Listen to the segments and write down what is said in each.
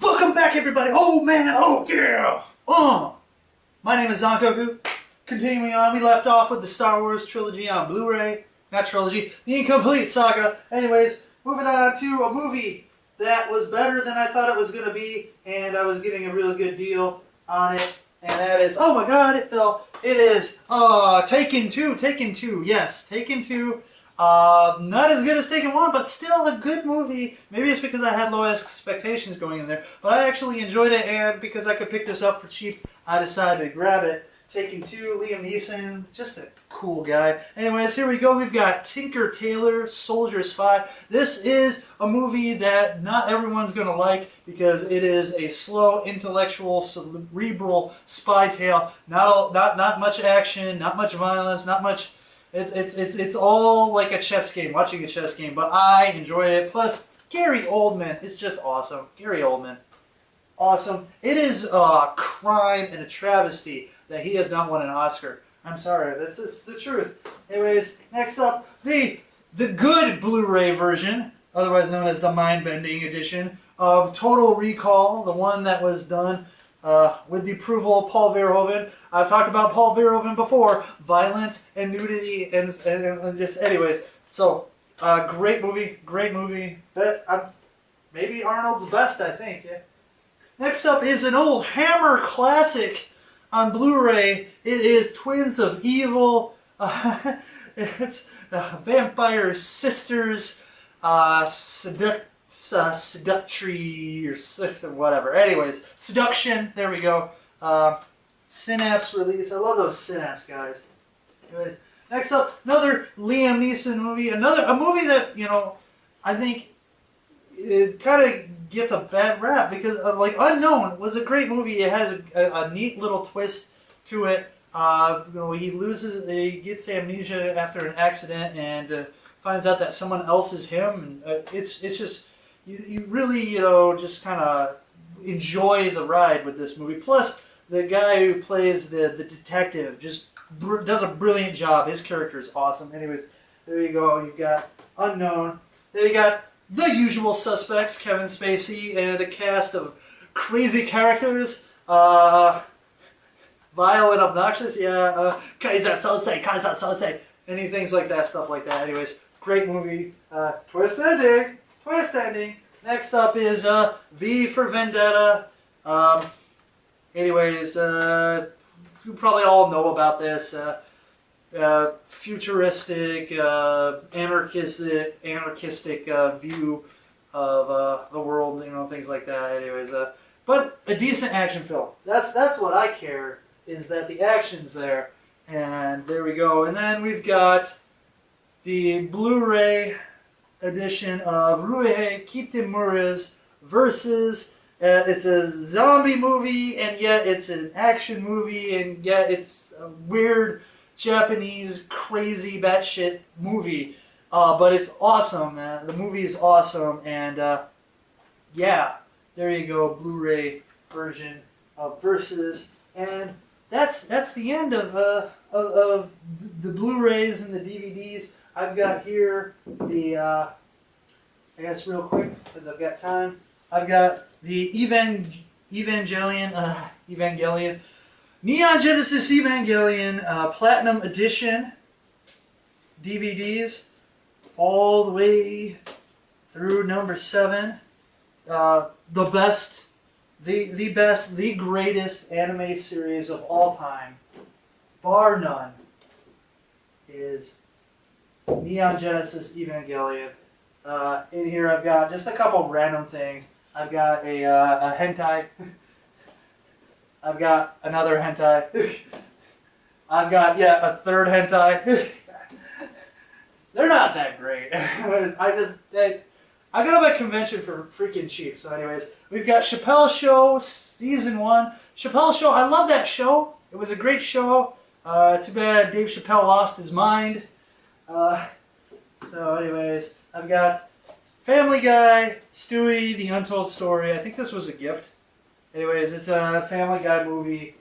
Welcome back, everybody. Oh man, oh yeah. My name is Zankoku. Continuing on, we left off with the Star Wars trilogy on Blu-ray. Not trilogy, the incomplete saga. Anyways, moving on to a movie that was better than I thought it was going to be, and I was getting a really good deal on it. And that is, oh my god, it fell. It is Taken 2. Taken 2, yes, Taken 2. Not as good as Taken 1, but still a good movie. Maybe it's because I had low expectations going in there, but I actually enjoyed it, and because I could pick this up for cheap, I decided to grab it. Taken 2, Liam Neeson, just a cool guy. Anyways, here we go. We've got Tinker Tailor Soldier Spy. This is a movie that not everyone's going to like because it is a slow, intellectual, cerebral spy tale. Not much action, not much violence, not much. It's all like a chess game, watching a chess game. But I enjoy it. Plus, Gary Oldman is just awesome. Gary Oldman, awesome. It is a crime and a travesty that he has not won an Oscar. I'm sorry, that's the truth. Anyways, next up, the good Blu-ray version, otherwise known as the mind-bending edition of Total Recall, the one that was done with the approval of Paul Verhoeven. I've talked about Paul Verhoeven before, violence and nudity and just anyways. So, great movie. But maybe Arnold's best, I think. Yeah. Next up is an old Hammer classic. On Blu-ray, it is Twins of Evil. It's Vampire Sisters, Seductree, or whatever. Anyways, Seduction, there we go. Synapse release. I love those Synapse guys. Anyways, next up, another Liam Neeson movie. A movie that, you know, I think it kind of gets a bad rap because like Unknown was a great movie. It has a neat little twist to it. You know, he gets amnesia after an accident and finds out that someone else is him, and it's just you really, you know, just kind of enjoy the ride with this movie. Plus the guy who plays the detective just does a brilliant job. His character is awesome. Anyways, there you go. You've got Unknown. There you got The Usual Suspects, Kevin Spacey, and a cast of crazy characters. Vile and obnoxious, yeah. Kaiser Sose, any things like that, stuff like that. Anyways, great movie. Twist ending. Next up is V for Vendetta. Anyways, you probably all know about this. Futuristic, anarchistic view of the world, you know, things like that. Anyways, but a decent action film. That's what I care, is that the action's there. And there we go. And then we've got the Blu-ray edition of Ryuhei Kitamura's Versus. It's a zombie movie, and yet it's an action movie, and yet it's a weird Japanese crazy batshit movie, but it's awesome, man. The movie is awesome, and yeah, there you go, Blu-ray version of Versus, and that's the end of the Blu-rays and the DVDs. I've got here the I guess real quick because I've got time. I've got the Evangelion. Neon Genesis Evangelion Platinum Edition DVDs all the way through number 7. The best, the greatest anime series of all time, bar none, is Neon Genesis Evangelion. In here I've got just a couple random things. I've got a hentai. I've got another hentai. I've got, yeah, a third hentai. They're not that great. I got them at convention for freaking cheap. So anyways, we've got Chappelle Show Season 1. Chappelle Show, I love that show. It was a great show. Too bad Dave Chappelle lost his mind. So anyways, I've got Family Guy, Stewie, The Untold Story. I think this was a gift. Anyways, it's a Family Guy movie.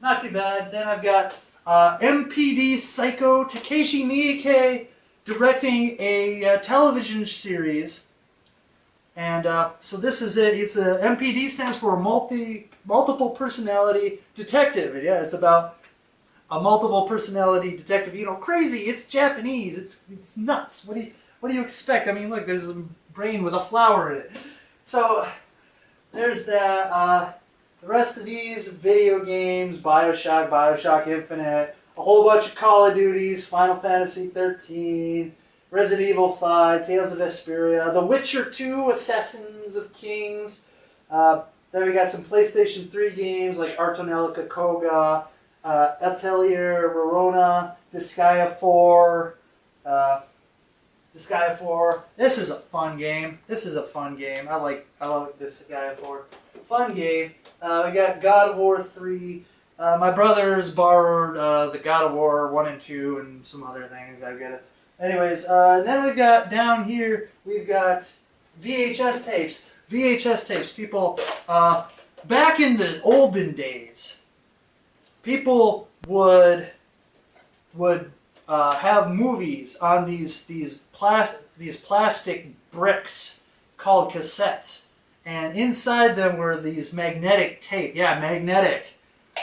Not too bad. Then I've got MPD Psycho, Takeshi Miike directing a television series And so this is it. It's a MPD, stands for multiple personality detective. And yeah, it's about a multiple personality detective. You know, crazy. It's Japanese. It's nuts. What do you expect? I mean, look, there's a brain with a flower in it. So there's that. The rest of these video games: BioShock, BioShock Infinite, a whole bunch of Call of Duties, Final Fantasy 13. Resident Evil 5, Tales of Vesperia, The Witcher 2, Assassins of Kings. Then we got some PlayStation 3 games like Artonelica Koga, Atelier Verona, Disgaea 4. Disgaea 4. This is a fun game. I like Disgaea 4. Fun game. We got God of War 3. My brothers borrowed the God of War 1 and 2 and some other things. I get it. Anyways, then we've got down here, we've got VHS tapes. VHS tapes. People, back in the olden days, people would have movies on these plastic bricks called cassettes, and inside them were these magnetic tape. Yeah, magnetic.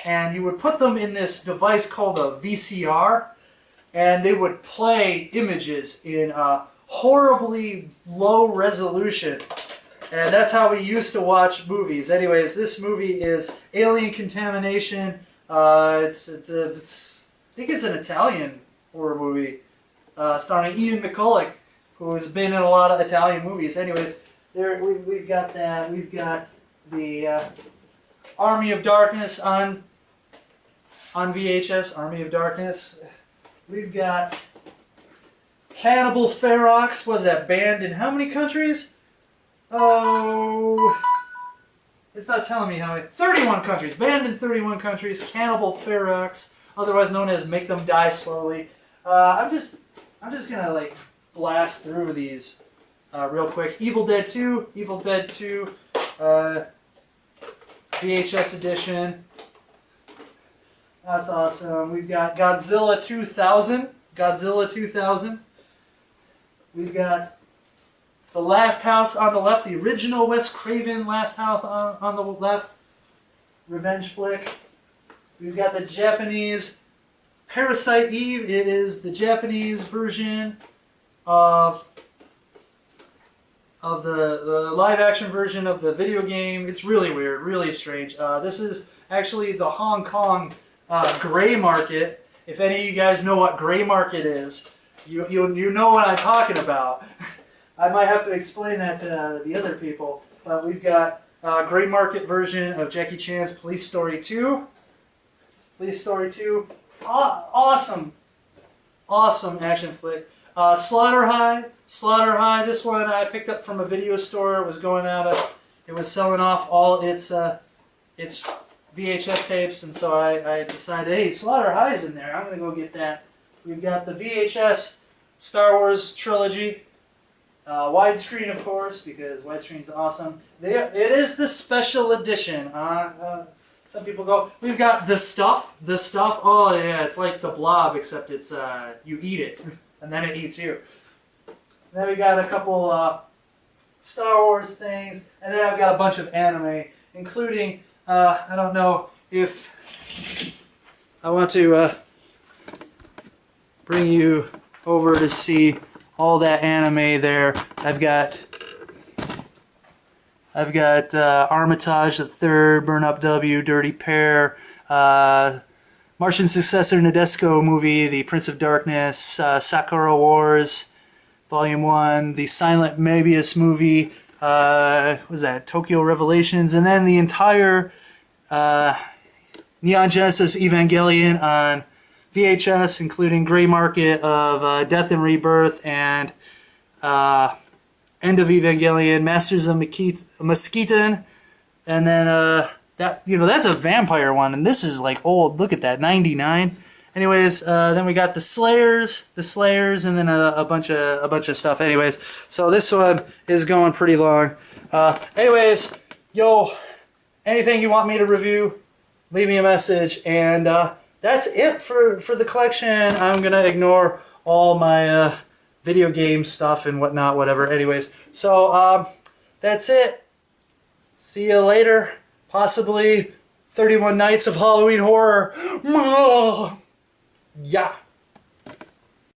And you would put them in this device called a VCR. And they would play images in horribly low resolution. And that's how we used to watch movies. Anyways, this movie is Alien Contamination. I think it's an Italian horror movie starring Ian McCulloch, who has been in a lot of Italian movies. Anyways, we've got that. We've got the Army of Darkness on VHS. Army of Darkness. We've got Cannibal Ferox. Was that banned in how many countries? Oh, it's not telling me how many. 31 countries. Banned in 31 countries. Cannibal Ferox, otherwise known as Make Them Die Slowly. I'm just gonna like blast through these real quick. Evil Dead 2. Evil Dead 2. VHS edition. That's awesome. We've got Godzilla 2000. Godzilla 2000. We've got The Last House on the left. The original Wes Craven Last House on the left. Revenge flick. We've got the Japanese Parasite Eve. It is the Japanese version of the live-action version of the video game. It's really weird, really strange. This is actually the Hong Kong gray market. If any of you guys know what gray market is, you know what I'm talking about. I might have to explain that to the other people. But we've got a gray market version of Jackie Chan's Police Story 2. Police Story 2. Awesome. Awesome action flick. Slaughter High. Slaughter High. This one I picked up from a video store. It was going out of. It was selling off all its VHS tapes, and so I decided, hey, Slaughter High's in there. I'm gonna go get that. We've got the VHS Star Wars trilogy, widescreen, of course, because widescreen's awesome. It is the special edition. Some people go, we've got The Stuff. The Stuff. Oh yeah, it's like The Blob, except it's you eat it, and then it eats you. Then we got a couple Star Wars things, and then I've got a bunch of anime, including. I don't know if I want to bring you over to see all that anime there. I've got Armitage the Third, Burn Up W, Dirty Pair, Martian Successor Nadesico movie, The Prince of Darkness, Sakura Wars, Volume 1, the Silent Mobius movie, what was that, Tokyo Revelations, and then the entire Neon Genesis Evangelion on VHS, including Gray Market of Death and Rebirth and End of Evangelion, Masters of Mosquiton, and then that's a vampire one, and this is like old. Look at that, 99. Anyways, then we got the Slayers, and then a bunch of stuff. Anyways, so this one is going pretty long. Anyways, yo, anything you want me to review, leave me a message, and that's it for the collection. I'm gonna ignore all my video game stuff and whatnot, whatever. Anyways, so that's it. See you later. Possibly 31 Nights of Halloween Horror. Yeah.